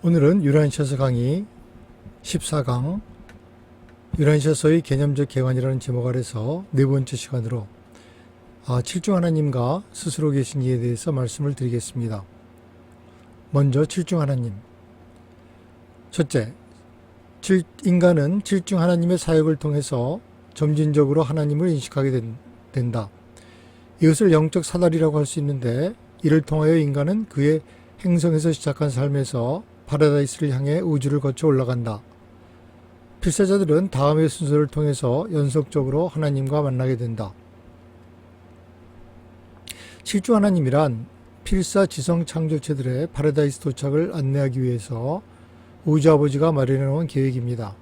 오늘은 유란시서 강의 14강 유란시서의 개념적 개관이라는 제목 아래서 네 번째 시간으로 칠중 하나님과 스스로 계신 이에 대해서 말씀을 드리겠습니다. 먼저 칠중 하나님. 첫째, 인간은 칠중 하나님의 사역을 통해서 점진적으로 하나님을 인식하게 된다. 이것을 영적 사다리라고 할 수 있는데, 이를 통하여 인간은 그의 행성에서 시작한 삶에서 파라다이스를 향해 우주를 거쳐 올라간다. 필사자들은 다음의 순서를 통해서 연속적으로 하나님과 만나게 된다. 칠중 하나님이란 필사 지성 창조체들의 파라다이스 도착을 안내하기 위해서 우주 아버지가 마련해 놓은 계획입니다.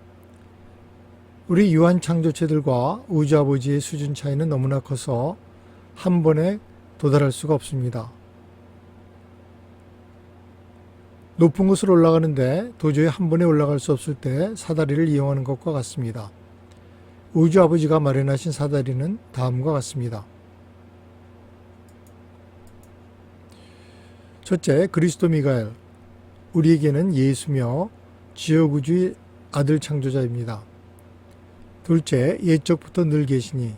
우리 유한 창조체들과 우주 아버지의 수준 차이는 너무나 커서 한 번에 도달할 수가 없습니다. 높은 곳으로 올라가는데 도저히 한 번에 올라갈 수 없을 때 사다리를 이용하는 것과 같습니다. 우주 아버지가 마련하신 사다리는 다음과 같습니다. 첫째, 그리스도 미가엘. 우리에게는 예수며 지옥우주의 아들 창조자입니다. 둘째, 옛적부터 늘 계시니.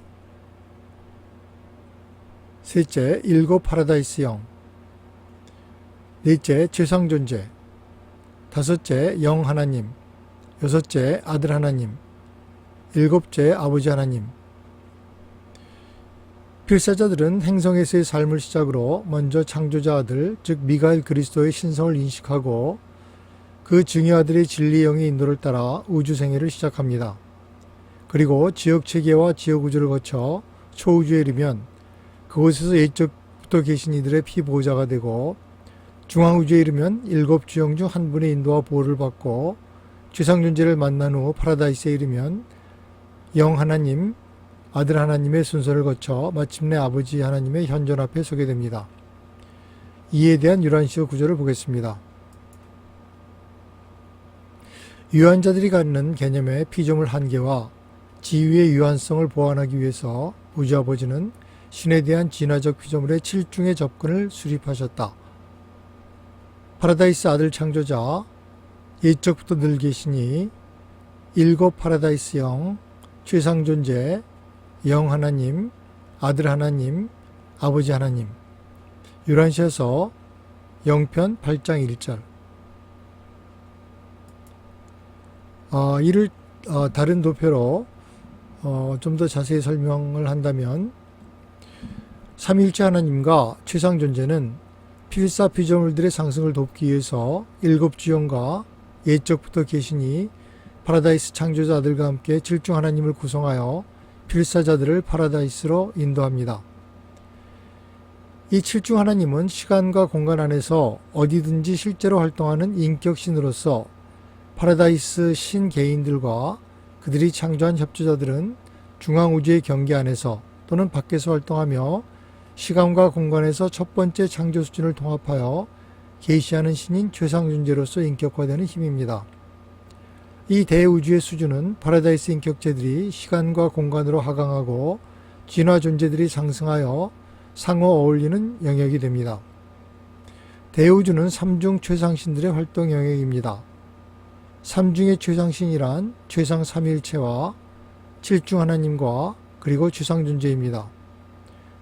셋째, 일곱 파라다이스 영. 넷째, 최상존재. 다섯째, 영 하나님. 여섯째, 아들 하나님. 일곱째, 아버지 하나님. 필사자들은 행성에서의 삶을 시작으로 먼저 창조자 아들, 즉 미가엘 그리스도의 신성을 인식하고 그 증여아들의 진리 영의 인도를 따라 우주 생애를 시작합니다. 그리고 지역체계와 지역우주를 거쳐 초우주에 이르면 그곳에서 옛적부터 계신 이들의 피보호자가 되고, 중앙우주에 이르면 일곱 주영 중 한 분의 인도와 보호를 받고, 최상존재를 만난 후 파라다이스에 이르면 영 하나님, 아들 하나님의 순서를 거쳐 마침내 아버지 하나님의 현존 앞에 서게 됩니다. 이에 대한 유란시어 구조를 보겠습니다. 유한자들이 갖는 개념의 피조물 한계와 지위의 유한성을 보완하기 위해서 우주 아버지는 신에 대한 진화적 피조물의 7중의 접근을 수립하셨다. 파라다이스 아들 창조자, 옛적부터 늘 계시니, 일곱 파라다이스 영, 최상존재, 영 하나님, 아들 하나님, 아버지 하나님. 유란시에서 영편 8장 1절. 이를 다른 도표로 좀 더 자세히 설명을 한다면, 삼위일체 하나님과 최상존재는 필사 피조물들의 상승을 돕기 위해서 일곱 주영과 옛적부터 계시니 파라다이스 창조자 아들과 함께 칠중 하나님을 구성하여 필사자들을 파라다이스로 인도합니다. 이 칠중 하나님은 시간과 공간 안에서 어디든지 실제로 활동하는 인격신으로서 파라다이스 신 개인들과 그들이 창조한 협조자들은 중앙우주의 경계 안에서 또는 밖에서 활동하며 시간과 공간에서 첫 번째 창조 수준을 통합하여 계시하는 신인 최상존재로서 인격화되는 힘입니다. 이 대우주의 수준은 파라다이스 인격체들이 시간과 공간으로 하강하고 진화 존재들이 상승하여 상호 어울리는 영역이 됩니다. 대우주는 삼중 최상신들의 활동 영역입니다. 삼중의 최상신이란 최상 삼위일체와 칠중 하나님과 그리고 최상존재입니다.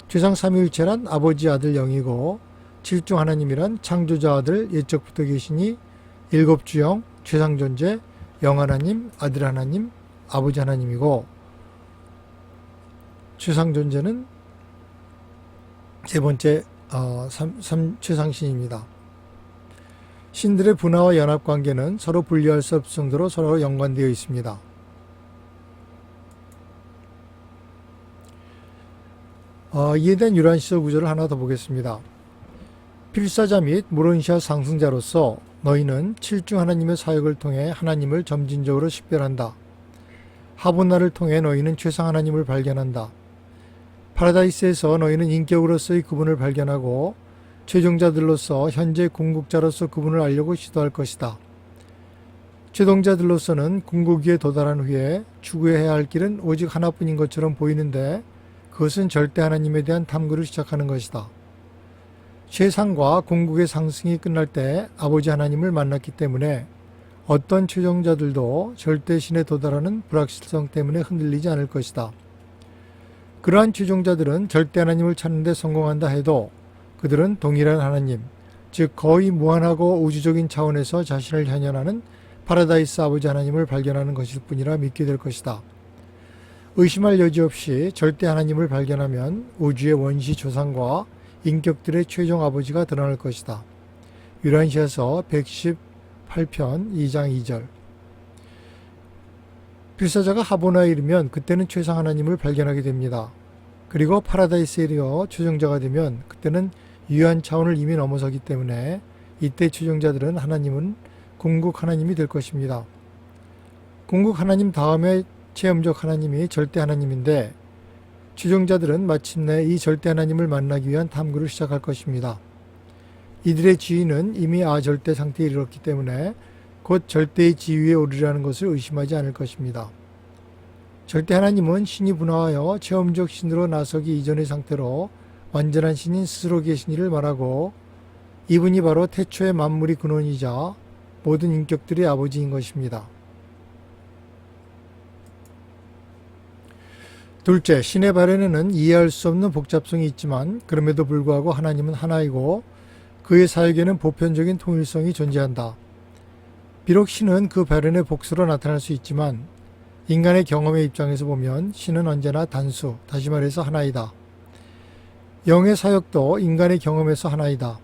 최상 삼위일체란 아버지 아들 영이고, 칠중 하나님이란 창조자 아들 옛적부터 계시니 일곱 주영, 최상존재, 영 하나님, 아들 하나님, 아버지 하나님이고, 최상존재는 세 번째 최상신입니다. 신들의 분화와 연합관계는 서로 분리할 수 없을 정도로 서로 연관되어 있습니다. 이에 대한 유란시서 구조를 하나 더 보겠습니다. 필사자 및 모론시아 상승자로서 너희는 칠중 하나님의 사역을 통해 하나님을 점진적으로 식별한다. 하본나를 통해 너희는 최상 하나님을 발견한다. 파라다이스에서 너희는 인격으로서의 그분을 발견하고 최종자들로서 현재 궁극자로서 그분을 알려고 시도할 것이다. 최종자들로서는 궁극기에 도달한 후에 추구해야 할 길은 오직 하나뿐인 것처럼 보이는데, 그것은 절대 하나님에 대한 탐구를 시작하는 것이다. 최상과 궁극의 상승이 끝날 때 아버지 하나님을 만났기 때문에 어떤 최종자들도 절대 신에 도달하는 불확실성 때문에 흔들리지 않을 것이다. 그러한 최종자들은 절대 하나님을 찾는 데 성공한다 해도 그들은 동일한 하나님, 즉 거의 무한하고 우주적인 차원에서 자신을 현현하는 파라다이스 아버지 하나님을 발견하는 것일 뿐이라 믿게 될 것이다. 의심할 여지 없이 절대 하나님을 발견하면 우주의 원시 조상과 인격들의 최종 아버지가 드러날 것이다. 유란시아서 118편 2장 2절. 필사자가 하보나에 이르면 그때는 최상 하나님을 발견하게 됩니다. 그리고 파라다이스에 이르어 최종자가 되면 그때는 유한 차원을 이미 넘어서기 때문에 이때 최종자들은 하나님은 궁극 하나님이 될 것입니다. 궁극 하나님 다음에 체험적 하나님이 절대 하나님인데 최종자들은 마침내 이 절대 하나님을 만나기 위한 탐구를 시작할 것입니다. 이들의 지위는 이미 아절대 상태에 이르렀기 때문에 곧 절대의 지위에 오르려는 것을 의심하지 않을 것입니다. 절대 하나님은 신이 분화하여 체험적 신으로 나서기 이전의 상태로 완전한 신인 스스로 계신 이를 말하고 이분이 바로 태초의 만물의 근원이자 모든 인격들의 아버지인 것입니다. 둘째, 신의 발현에는 이해할 수 없는 복잡성이 있지만 그럼에도 불구하고 하나님은 하나이고 그의 사역에는 보편적인 통일성이 존재한다. 비록 신은 그 발현의 복수로 나타날 수 있지만 인간의 경험의 입장에서 보면 신은 언제나 단수, 다시 말해서 하나이다. 영의 사역도 인간의 경험에서 하나이다.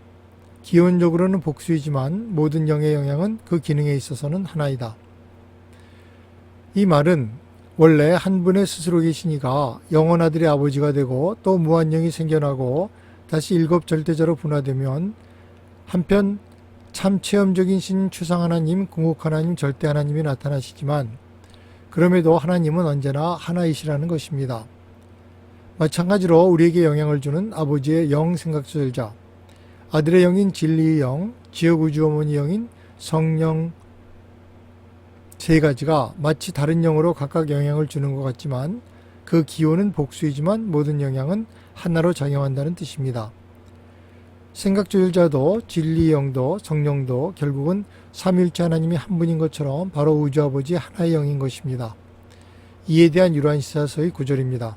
기원적으로는 복수이지만 모든 영의 영향은 그 기능에 있어서는 하나이다. 이 말은 원래 한 분의 스스로 계신 이가 영원아들의 아버지가 되고 또 무한영이 생겨나고 다시 일곱 절대자로 분화되면 한편 참 체험적인 신 추상 하나님, 궁극 하나님, 절대 하나님이 나타나시지만 그럼에도 하나님은 언제나 하나이시라는 것입니다. 마찬가지로 우리에게 영향을 주는 아버지의 영 생각조절자, 아들의 영인 진리의 영, 지역 우주 어머니 영인 성령 세 가지가 마치 다른 영으로 각각 영향을 주는 것 같지만 그 기호는 복수이지만 모든 영향은 하나로 작용한다는 뜻입니다. 생각조절자도 진리의 영도 성령도 결국은 삼위일체 하나님이 한 분인 것처럼 바로 우주 아버지 하나의 영인 것입니다. 이에 대한 유란시사서의 구절입니다.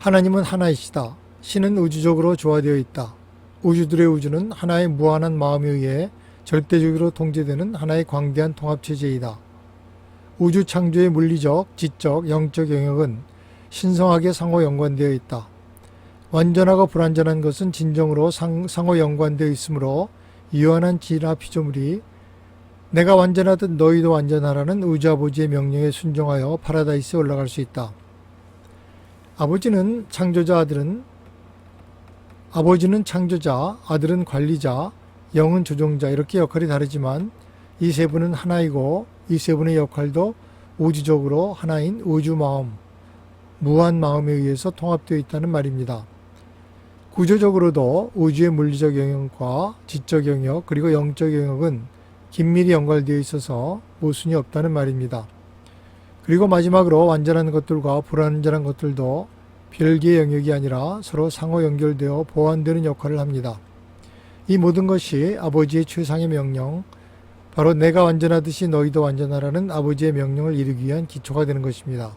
하나님은 하나이시다. 신은 우주적으로 조화되어 있다. 우주들의 우주는 하나의 무한한 마음에 의해 절대적으로 통제되는 하나의 광대한 통합체제이다. 우주 창조의 물리적, 지적, 영적 영역은 신성하게 상호 연관되어 있다. 완전하고 불완전한 것은 진정으로 상호 연관되어 있으므로 유한한 진화 피조물이 내가 완전하듯 너희도 완전하라는 우주 아버지의 명령에 순종하여 파라다이스에 올라갈 수 있다. 아버지는 창조자, 아들은 관리자, 영은 조종자 이렇게 역할이 다르지만 이 세 분은 하나이고 이 세 분의 역할도 우주적으로 하나인 우주 마음, 무한 마음에 의해서 통합되어 있다는 말입니다. 구조적으로도 우주의 물리적 영역과 지적 영역 그리고 영적 영역은 긴밀히 연관되어 있어서 모순이 없다는 말입니다. 그리고 마지막으로 완전한 것들과 불완전한 것들도 별개의 영역이 아니라 서로 상호 연결되어 보완되는 역할을 합니다. 이 모든 것이 아버지의 최상의 명령, 바로 내가 완전하듯이 너희도 완전하라는 아버지의 명령을 이루기 위한 기초가 되는 것입니다.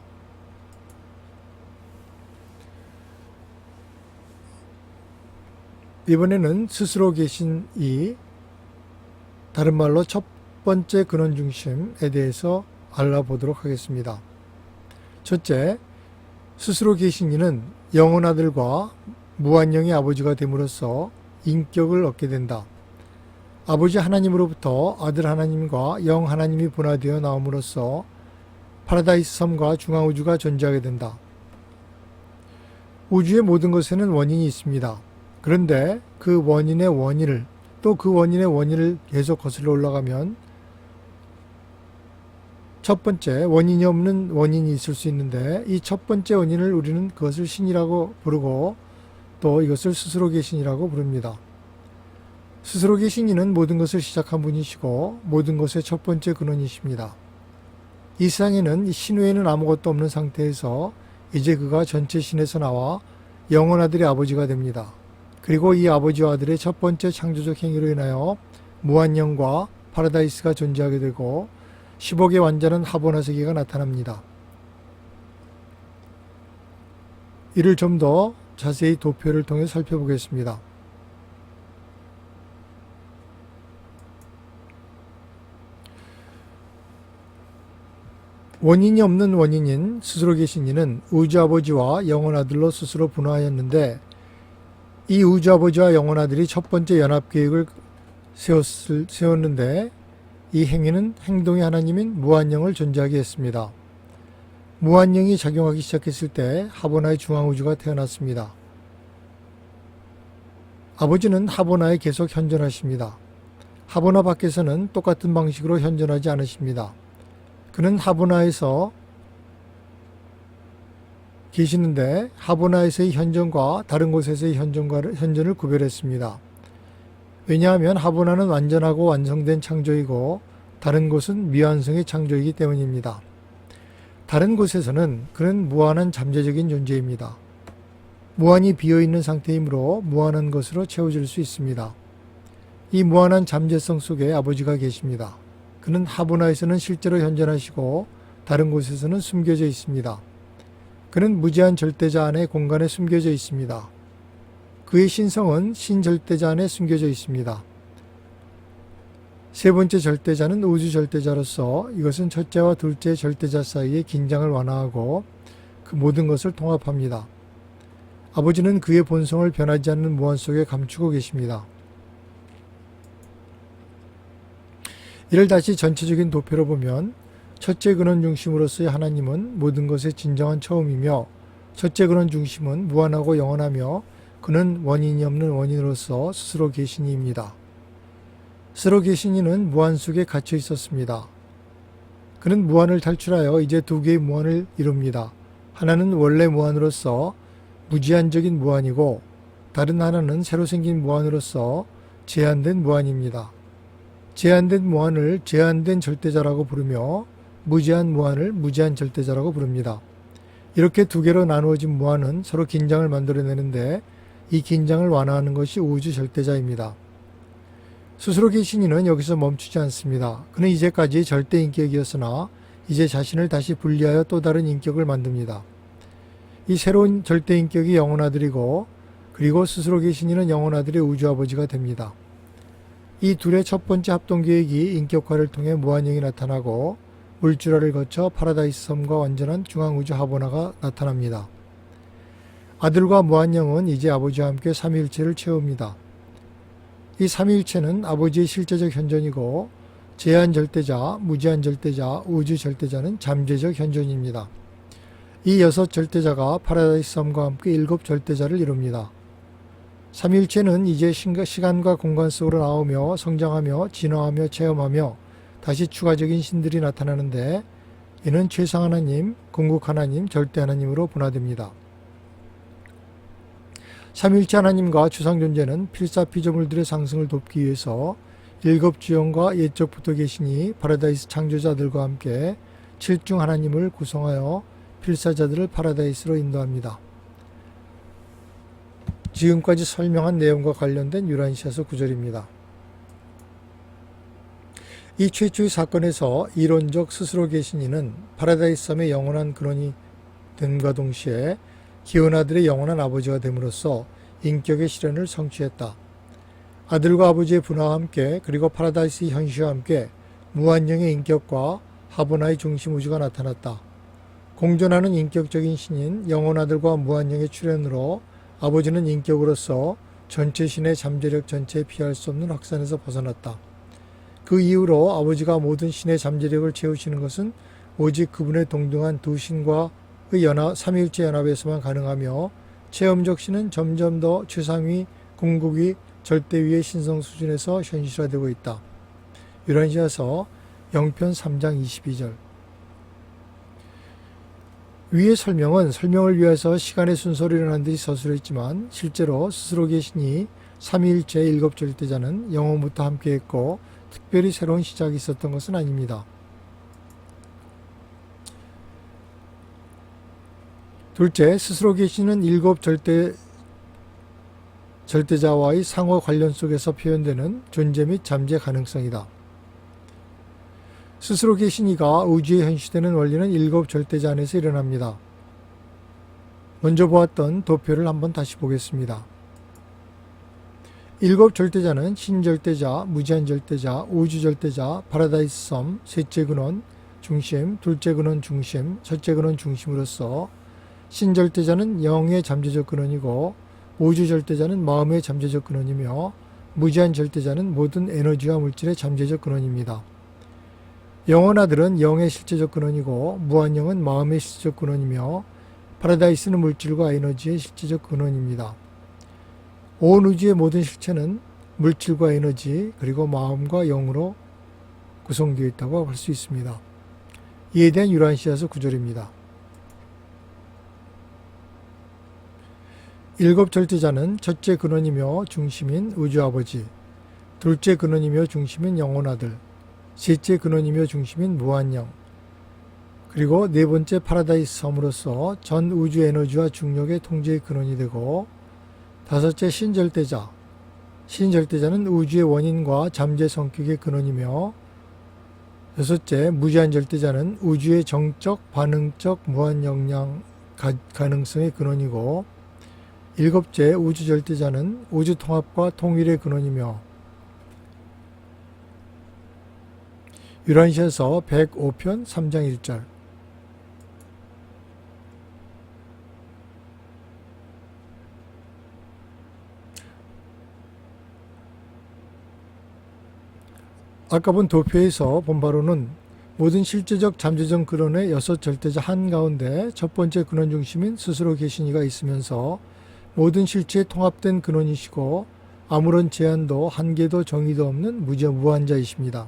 이번에는 스스로 계신 이, 다른 말로 첫 번째 근원 중심에 대해서 알아보도록 하겠습니다. 첫째, 스스로 계신 이는 영원 아들과 무한영의 아버지가 됨으로써 인격을 얻게 된다. 아버지 하나님으로부터 아들 하나님과 영 하나님이 분화되어 나옴으로써 파라다이스 섬과 중앙우주가 존재하게 된다. 우주의 모든 것에는 원인이 있습니다. 그런데 그 원인의 원인을 또 그 원인의 원인을 계속 거슬러 올라가면 첫 번째 원인이 없는 원인이 있을 수 있는데 이 첫 번째 원인을 우리는 그것을 신이라고 부르고 또 이것을 스스로 계신이라고 부릅니다. 스스로 계신 이는 모든 것을 시작한 분이시고 모든 것의 첫 번째 근원이십니다. 이 세상에는 신 외에는 아무것도 없는 상태에서 이제 그가 전체 신에서 나와 영원 아들의 아버지가 됩니다. 그리고 이 아버지와 아들의 첫 번째 창조적 행위로 인하여 무한영과 파라다이스가 존재하게 되고 10억의 완전한 하보나 세계가 나타납니다. 이를 좀 더 자세히 도표를 통해 살펴보겠습니다. 원인이 없는 원인인 스스로 계신 이는 우주아버지와 영원아들로 스스로 분화하였는데 이 우주아버지와 영원아들이 첫 번째 연합계획을 세웠는데 이 행위는 행동의 하나님인 무한영을 존재하게 했습니다. 무한영이 작용하기 시작했을 때 하보나의 중앙우주가 태어났습니다. 아버지는 하보나에 계속 현존하십니다. 하보나 밖에서는 똑같은 방식으로 현존하지 않으십니다. 그는 하보나에서 계시는데 하보나에서의 현존과 다른 곳에서의 현존을 구별했습니다. 왜냐하면 하보나는 완전하고 완성된 창조이고 다른 곳은 미완성의 창조이기 때문입니다. 다른 곳에서는 그는 무한한 잠재적인 존재입니다. 무한이 비어있는 상태이므로 무한한 것으로 채워질 수 있습니다. 이 무한한 잠재성 속에 아버지가 계십니다. 그는 하보나에서는 실제로 현존하시고 다른 곳에서는 숨겨져 있습니다. 그는 무제한 절대자 안에 공간에 숨겨져 있습니다. 그의 신성은 신절대자 안에 숨겨져 있습니다. 세 번째 절대자는 우주 절대자로서 이것은 첫째와 둘째 절대자 사이의 긴장을 완화하고 그 모든 것을 통합합니다. 아버지는 그의 본성을 변하지 않는 무한 속에 감추고 계십니다. 이를 다시 전체적인 도표로 보면 첫째 근원 중심으로서의 하나님은 모든 것의 진정한 처음이며 첫째 근원 중심은 무한하고 영원하며 그는 원인이 없는 원인으로서 스스로 계시니입니다. 스스로 계시니는 무한 속에 갇혀 있었습니다. 그는 무한을 탈출하여 이제 두 개의 무한을 이룹니다. 하나는 원래 무한으로서 무제한적인 무한이고 다른 하나는 새로 생긴 무한으로서 제한된 무한입니다. 제한된 무한을 제한된 절대자라고 부르며 무제한 무한을 무제한 절대자라고 부릅니다. 이렇게 두 개로 나누어진 무한은 서로 긴장을 만들어내는데 이 긴장을 완화하는 것이 우주 절대자입니다. 스스로 계신 이는 여기서 멈추지 않습니다. 그는 이제까지 절대 인격이었으나 이제 자신을 다시 분리하여 또 다른 인격을 만듭니다. 이 새로운 절대 인격이 영원아들이고 그리고 스스로 계신 이는 영원아들의 우주아버지가 됩니다. 이 둘의 첫 번째 합동계획이 인격화를 통해 무한영이 나타나고 물줄화를 거쳐 파라다이스 섬과 완전한 중앙우주 하보나가 나타납니다. 아들과 무한영은 이제 아버지와 함께 삼위일체를 채웁니다. 이 삼위일체는 아버지의 실제적 현존이고 제한 절대자, 무제한 절대자, 우주 절대자는 잠재적 현존입니다. 이 6 절대자가 파라다이스 섬과 함께 7 절대자를 이룹니다. 삼위일체는 이제 시간과 공간 속으로 나오며 성장하며 진화하며 체험하며 다시 추가적인 신들이 나타나는데 이는 최상 하나님, 궁극 하나님, 절대 하나님으로 분화됩니다. 삼위일체 하나님과 추상존재는 필사피조물들의 상승을 돕기 위해서 7 주영과 옛적부터 계시니 파라다이스 창조자들과 함께 7중 하나님을 구성하여 필사자들을 파라다이스로 인도합니다. 지금까지 설명한 내용과 관련된 유란시아서 구절입니다. 이 최초의 사건에서 이론적 스스로 계신 이는 파라다이스 섬의 영원한 근원이 됨과 동시에 기은 아들의 영원한 아버지가 됨으로써 인격의 실현을 성취했다. 아들과 아버지의 분화와 함께 그리고 파라다이스의 현시와 함께 무한영의 인격과 하보나의 중심 우주가 나타났다. 공존하는 인격적인 신인 영원아들과 무한영의 출현으로 아버지는 인격으로서 전체 신의 잠재력 전체에 피할 수 없는 확산에서 벗어났다. 그 이후로 아버지가 모든 신의 잠재력을 채우시는 것은 오직 그분의 동등한 두 신과의 삼위일체 연합에서만 가능하며 체험적 신은 점점 더 최상위, 궁극위, 절대위의 신성 수준에서 현실화되고 있다. 유란시아서 영편 3장 22절. 위의 설명은 설명을 위해서 시간의 순서로 일어난 듯이 서술했지만 실제로 스스로 계시니 삼위일체의 7 절대자는 영원부터 함께했고 특별히 새로운 시작이 있었던 것은 아닙니다. 둘째, 스스로 계시는 7 절대 절대자와의 상호 관련 속에서 표현되는 존재 및 잠재 가능성이다. 스스로 계신 이가 우주에 현시되는 원리는 7 절대자 안에서 일어납니다. 먼저 보았던 도표를 한번 다시 보겠습니다. 7 절대자는 신절대자, 무제한절대자, 우주절대자, 파라다이스 섬, 셋째 근원, 중심, 둘째 근원 중심, 첫째 근원 중심으로서 신절대자는 영의 잠재적 근원이고 우주절대자는 마음의 잠재적 근원이며 무제한절대자는 모든 에너지와 물질의 잠재적 근원입니다. 영원아들은 영의 실제적 근원이고 무한영은 마음의 실제적 근원이며 파라다이스는 물질과 에너지의 실제적 근원입니다. 온 우주의 모든 실체는 물질과 에너지 그리고 마음과 영으로 구성되어 있다고 볼 수 있습니다. 이에 대한 유란시아서 구절입니다. 7 절대자는 첫째 근원이며 중심인 우주아버지, 둘째 근원이며 중심인 영혼아들, 셋째 근원이며 중심인 무한영, 그리고 네 번째 파라다이스 섬으로서 전 우주 에너지와 중력의 통제의 근원이 되고, 다섯째 신절대자, 신절대자는 우주의 원인과 잠재 성격의 근원이며, 여섯째 무제한 절대자는 우주의 정적, 반응적, 무한 영향 가능성의 근원이고, 일곱째 우주 절대자는 우주 통합과 통일의 근원이며, 유란시에서 105편 3장 1절. 아까 본 도표에서 본 바로는 모든 실제적 잠재적 근원의 6 절대자 한가운데 첫 번째 근원 중심인 스스로 계신 이가 있으면서 모든 실체에 통합된 근원이시고 아무런 제한도 한계도 정의도 없는 무한자이십니다.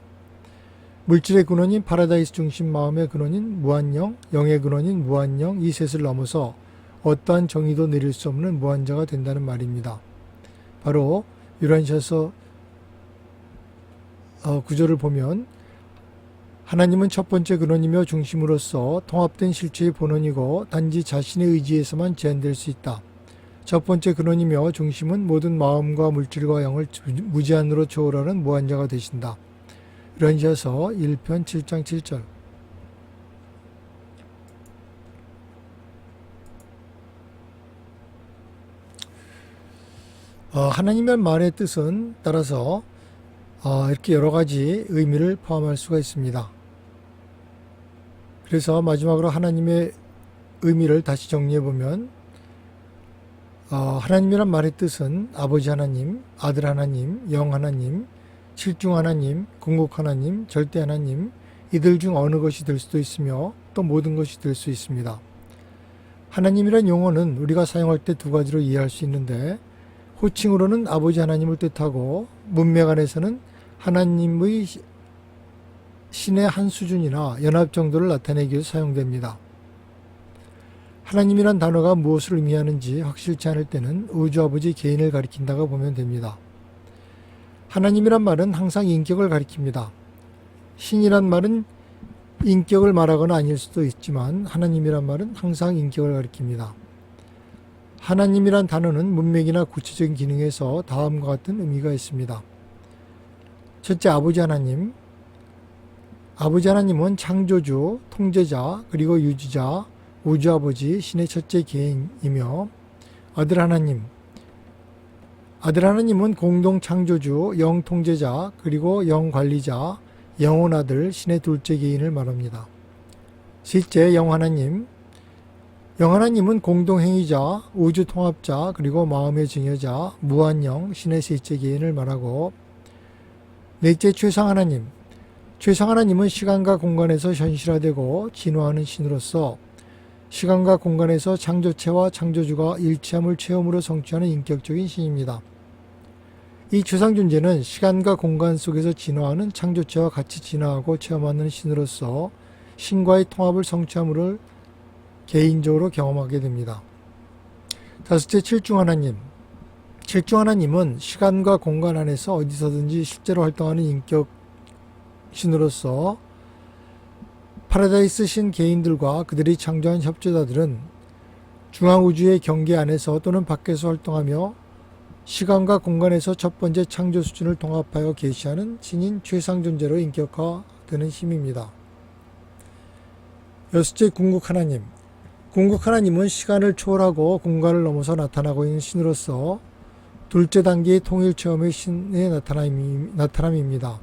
물질의 근원인 파라다이스 중심 마음의 근원인 무한영, 영의 근원인 무한영 이 셋을 넘어서 어떠한 정의도 내릴 수 없는 무한자가 된다는 말입니다. 바로 유란시아서 구절을 보면 하나님은 첫 번째 근원이며 중심으로서 통합된 실체의 본원이고 단지 자신의 의지에서만 제한될 수 있다. 첫 번째 근원이며 중심은 모든 마음과 물질과 영을 무제한으로 초월하는 무한자가 되신다. 유란시아서 1편 7장 7절. 하나님의 말의 뜻은 따라서 이렇게 여러 가지 의미를 포함할 수가 있습니다. 그래서 마지막으로 하나님의 의미를 다시 정리해 보면 하나님이란 말의 뜻은 아버지 하나님, 아들 하나님, 영 하나님, 실중 하나님, 궁극 하나님, 절대 하나님 이들 중 어느 것이 될 수도 있으며 또 모든 것이 될 수 있습니다. 하나님이란 용어는 우리가 사용할 때 두 가지로 이해할 수 있는데 호칭으로는 아버지 하나님을 뜻하고 문맥 안에서는 하나님의 신의 한 수준이나 연합 정도를 나타내기 위해서 사용됩니다. 하나님이란 단어가 무엇을 의미하는지 확실치 않을 때는 우주아버지 개인을 가리킨다고 보면 됩니다. 하나님이란 말은 항상 인격을 가리킵니다. 신이란 말은 인격을 말하거나 아닐 수도 있지만 하나님이란 말은 항상 인격을 가리킵니다. 하나님이란 단어는 문맥이나 구체적인 기능에서 다음과 같은 의미가 있습니다. 첫째, 아버지 하나님. 아버지 하나님은 창조주, 통제자, 그리고 유지자, 우주아버지, 신의 첫째 개인이며 아들 하나님. 아들 하나님은 공동 창조주, 영 통제자, 그리고 영 관리자, 영혼 아들, 신의 둘째 개인을 말합니다. 셋째, 영 하나님. 영 하나님은 공동행위자, 우주 통합자, 그리고 마음의 증여자, 무한영, 신의 셋째 개인을 말하고 넷째, 최상 하나님. 최상 하나님은 시간과 공간에서 현실화되고 진화하는 신으로서 시간과 공간에서 창조체와 창조주가 일치함을 체험으로 성취하는 인격적인 신입니다. 이 최상 존재는 시간과 공간 속에서 진화하는 창조체와 같이 진화하고 체험하는 신으로서 신과의 통합을 성취함을 개인적으로 경험하게 됩니다. 다섯째, 칠중 하나님. 칠중 하나님은 시간과 공간 안에서 어디서든지 실제로 활동하는 인격 신으로서 파라다이스 신 개인들과 그들이 창조한 협조자들은 중앙우주의 경계 안에서 또는 밖에서 활동하며 시간과 공간에서 첫 번째 창조 수준을 통합하여 계시하는 신인 최상 존재로 인격화되는 힘입니다. 여섯째, 궁극 하나님. 궁극 하나님은 시간을 초월하고 공간을 넘어서 나타나고 있는 신으로서 둘째 단계의 통일 체험의 신의 나타남입니다.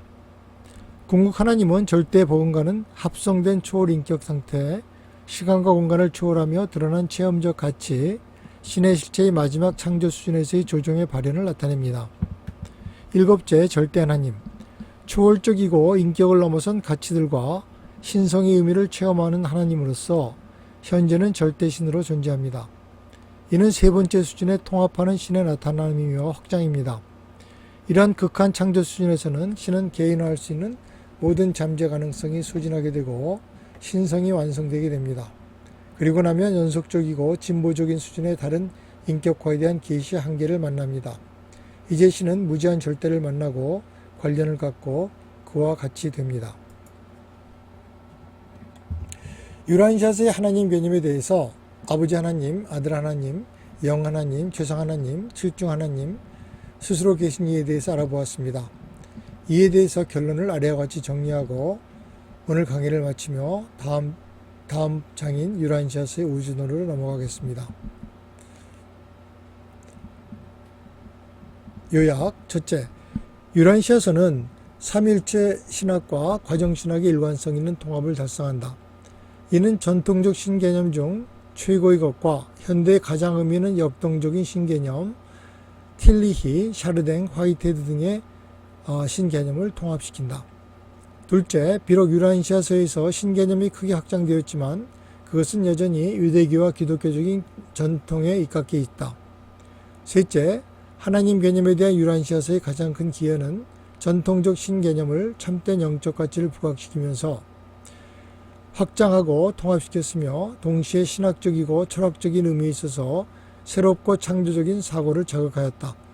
궁극 하나님은 절대 복음과는 합성된 초월 인격 상태, 시간과 공간을 초월하며 드러난 체험적 가치, 신의 실체의 마지막 창조 수준에서의 조정의 발현을 나타냅니다. 일곱째, 절대 하나님. 초월적이고 인격을 넘어선 가치들과 신성의 의미를 체험하는 하나님으로서 현재는 절대신으로 존재합니다. 이는 세 번째 수준에 통합하는 신의 나타남이며 확장입니다. 이러한 극한 창조 수준에서는 신은 개인화할 수 있는 모든 잠재 가능성이 소진하게 되고 신성이 완성되게 됩니다. 그리고 나면 연속적이고 진보적인 수준의 다른 인격화에 대한 계시 한계를 만납니다. 이제 신은 무제한 절대를 만나고 관련을 갖고 그와 같이 됩니다. 유란샷의 하나님 개념에 대해서 아버지 하나님, 아들 하나님, 영 하나님, 최상 하나님, 칠중 하나님, 스스로 계신 이에 대해서 알아보았습니다. 이에 대해서 결론을 아래와 같이 정리하고 오늘 강의를 마치며 다음 장인 유란샷의 우주론으로 넘어가겠습니다. 요약. 첫째, 유란샷은 삼일체 신학과 과정신학의 일관성 있는 통합을 달성한다. 이는 전통적 신개념 중 최고의 것과 현대의 가장 의미 있는 역동적인 신개념, 틸리히, 샤르댕, 화이테드 등의 신개념을 통합시킨다. 둘째, 비록 유란시아서에서 신개념이 크게 확장되었지만 그것은 여전히 유대교와 기독교적인 전통에 입각해 있다. 셋째, 하나님 개념에 대한 유란시아서의 가장 큰 기여는 전통적 신개념을 참된 영적 가치를 부각시키면서 확장하고 통합시켰으며 동시에 신학적이고 철학적인 의미에 있어서 새롭고 창조적인 사고를 자극하였다.